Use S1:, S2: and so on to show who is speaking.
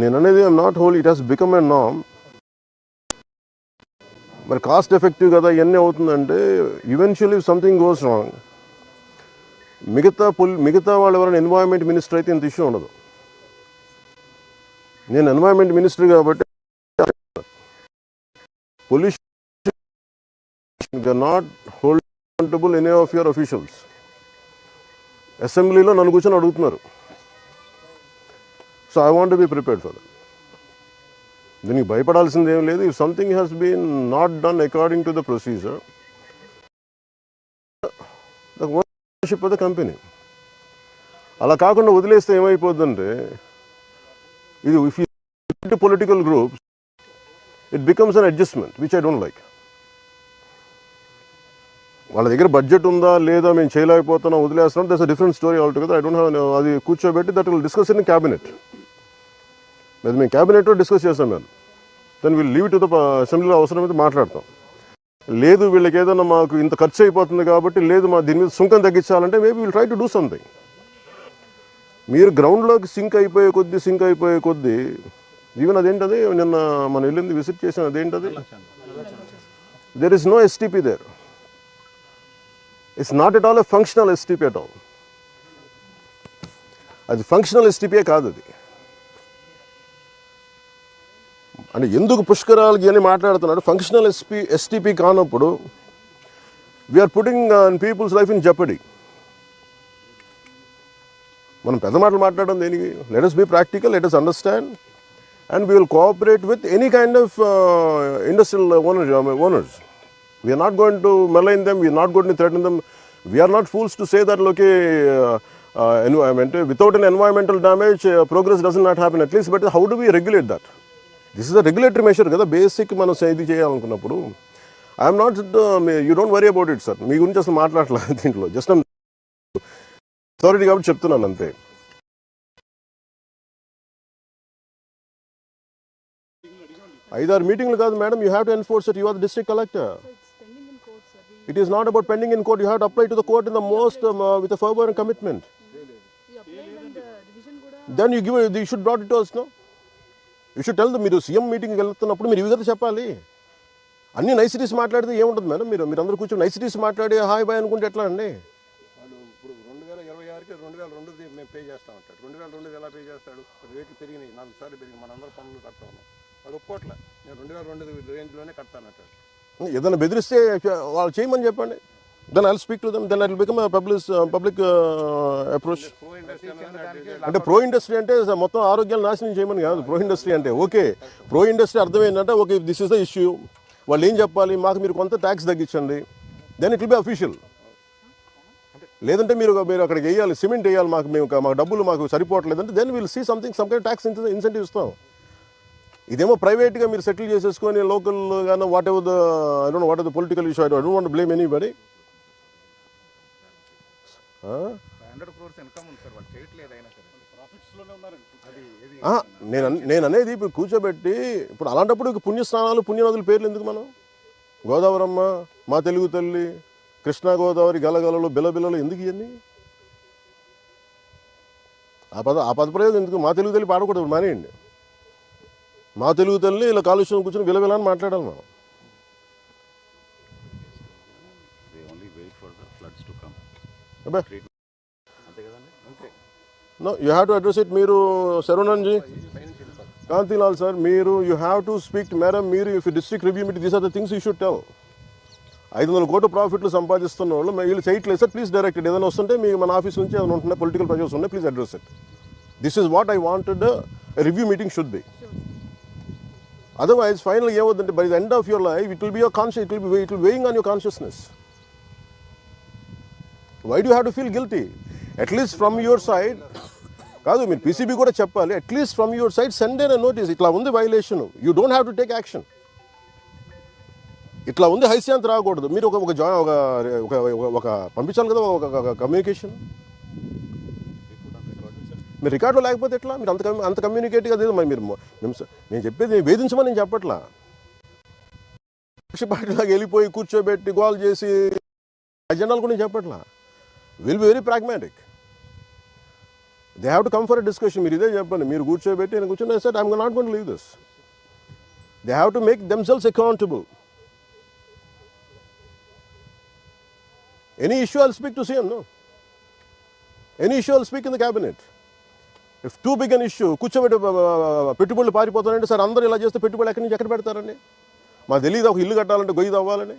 S1: నేను అనేది I'm not whole, it has become a నామ్. మరి కాస్ట్ ఎఫెక్టివ్ కదా ఇవన్నీ అవుతుందంటే ఈవెన్చువల్లీ సంథింగ్ గోస్ రాంగ్. మిగతా వాళ్ళు ఎవరైనా ఎన్వైరన్మెంట్ మినిస్టర్ అయితే ఇంత ఇష్యూ ఉండదు. నేను ఎన్వైరన్మెంట్ మినిస్టర్ కాబట్టి pollution not hold accountable any of your officials. అసెంబ్లీలో నన్ను కూర్చొని అడుగుతున్నారు. So I want be prepared for that. దీనికి భయపడాల్సింది ఏం లేదు. If something has been not done according to the procedure, the ownership of the company. అలా కాకుండా వదిలేస్తే ఏమైపోతుందంటే ఇది if you political groups it becomes an adjustment which I don't like. వాళ్ళ దగ్గర బడ్జెట్ ఉందా లేదా, మేము చేయలేకపోతున్నాం, వదిలేస్తున్నాం, that's a different story all together. I don't have. అది కూర్చోబెట్టి that will discuss in cabinet. అది మేము క్యాబినెట్లో డిస్కస్ చేస్తాం. మేము దాన్ని వీళ్ళు లీవ్ టు ద అసెంబ్లీలో అవసరమైతే మాట్లాడతాం. లేదు వీళ్ళకి ఏదైనా మాకు ఇంత ఖర్చు అయిపోతుంది కాబట్టి లేదు మా దీని మీద సుంకం తగ్గించాలంటే maybe will try to do something. మీరు గ్రౌండ్లోకి సింక్ అయిపోయే కొద్దీ ఈవెన్ అదేంటది నిన్న మనం వెళ్ళింది విజిట్ చేసాం, అదేంటది there is no STP there. It's not at all a functional STP at all. అది ఫంక్షనల్ ఎస్టీపీయే కాదు అది. అంటే ఎందుకు పుష్కరాలకి అని మాట్లాడుతున్నాడు. ఫంక్షనల్ ఎస్టీపీ కానప్పుడు we're putting people's life in jeopardy. మనం పెద్ద మాటలు మాట్లాడడం దేనికి? Let us be practical, let us understand and we will cooperate with any kind of industrial owners. We're not going to malign them, we're not going to threaten them. We're not fools to say that లోకే environment without an environmental damage progress does not happen at least. But how do we regulate that? This is a regulatory measure కదా, basic మనం ఇది చేయాలనుకున్నప్పుడు. I'm not, you don't worry about it sir. మీ గురించి అసలు మాట్లాడలేదు దీంట్లో. Just authority కాబట్టి చెప్తున్నాను అంతే. ఐదారు మీటింగ్లు కాదు madam, you have to enforce it. You are the district collector. It is not about pending in court. You have to apply to the court in the most with a fervor and commitment. Then you should brought it to us, no? You should tell them. మీరు CM మీటింగ్కి వెళ్తున్నప్పుడు మీరు ఇవి కదా చెప్పాలి. అన్ని niceties మాట్లాడితే ఏముంటుంది మేడం? మీరు అందరూ కూర్చొని నైసిటీస్ మాట్లాడి హాయ్ బాయ్ అనుకుంటే ఎట్లా అండి?
S2: వాళ్ళు ఇప్పుడు 2026కి 2002 మేము పే చేస్తాం అంటాడు. 2002 ఎలా పే చేస్తాడు? రేట్లు పెరిగినాయి, 4 సార్లు పెరిగి మనందరూ పనులు కడతా ఉన్నాం. వాడు ఒప్పుకోట్లే, నేను 2002 రేంజ్లోనే కడతానంటాడు.
S1: ఏదైనా బెదిరిస్తే వాళ్ళు చేయమని చెప్పండి. Then I'll speak to them, then I will become public approach. అంటే ప్రో ఇండస్ట్రీ అంటే మొత్తం ఆరోగ్యాలు నాశనం చేయమని కాదు. ప్రో ఇండస్ట్రీ అంటే ఓకే, ప్రో ఇండస్ట్రీ అర్థం ఏంటంటే okay this is the issue. వాళ్ళు ఏం చెప్పాలి? మాకు మీరు కొంత ట్యాక్స్ తగ్గించండి, then it will be official. లేదంటే మీరు అక్కడికి వేయాలి, సిమెంట్ వేయాలి, మాకు డబ్బులు మాకు సరిపోవట్లేదంటే then will see something, some kind tax incentive ఇస్తాం. ఇదేమో ప్రైవేట్గా మీరు సెటిల్ చేసేసుకొని లోకల్గానో whatever the I don't know whatever the political issue. I don't want to blame anybody. నేను అనేది ఇప్పుడు కూర్చోబెట్టి ఇప్పుడు అలాంటప్పుడు పుణ్యస్నానాలు పుణ్యనదుల పేర్లు ఎందుకు? మనం గోదావరమ్మ, మా తెలుగు తల్లి, కృష్ణా గోదావరి, గలగలలు, బిలబిలలు ఎందుకు ఇవన్నీ? ఆ పదప్రయోగం ఎందుకు? మా తెలుగు తల్లి పాడకూడదు, మానేయండి. మా తెలుగు తల్లి ఇలా కాలుష్యం కూర్చొని విలవిల అని మాట్లాడాలి మనం. No, you have to address it. మీరు శరవణన్జీ, కాంతిలాల్ సార్, మీరు you have to speak to madam. మీరు if district review meeting, these are the things you should tell. 500 కోట్ల ప్రాఫిట్లు సంపాదిస్తున్న వాళ్ళు వీళ్ళు చేయట్లేదు సార్, ప్లీజ్ డైరెక్ట్ ఇట్. ఏదైనా వస్తుంటే మీకు మన ఆఫీస్ నుంచి ఏమైనా ఉంటున్నాయి, పొలిటికల్ ప్రెషర్స్ ఉన్నాయి, please address it. This is what I wanted review meeting should be. Otherwise, finally, by the end of your life, it will be your conscience. It will be weighing on your consciousness. Why do you have to feel guilty? At least from your side, కాదు మీరు PCB కూడా చెప్పాలి. At least from your side send a notice. ఇట్లా ఉంది violation, you don't have to take action. ఇట్లా ఉంది, హైశాంత్ రాకూడదు. మీరు ఒక పంపించాలి కదా, ఒక కమ్యూనికేషన్. మీరు రికార్డులో లేకపోతే ఎట్లా? మీరు అంత కమ్యూనికేట్గా లేదు. మరి నేను చెప్పేది వేధించమని నేను చెప్పట్లా. పక్షపాటిలాగా వెళ్ళిపోయి కూర్చోబెట్టి గోల్ చేసి అజెండాలు కూడా నేను చెప్పట్లా. Will be very pragmatic. They have to come for a discussion. మీరు ఇదే చెప్పండి, మీరు కూర్చోబెట్టి నేను కూర్చొని sir I'm not going to leave this. They have to make themselves accountable. Any issue, I'll speak to CM, no? Any issue, I'll speak in the cabinet. If too big an issue, కూర్చోబెట్టి పెట్టుబడులు పారిపోతారంటే sir అందరూ ఇలా చేస్తే పెట్టుబడులు ఎక్కడి నుంచి ఎక్కడ పెడతారండి? మాకు తెలియదు ఒక ఇల్లు కట్టాలంటే గొయ్యి తవ్వాలని.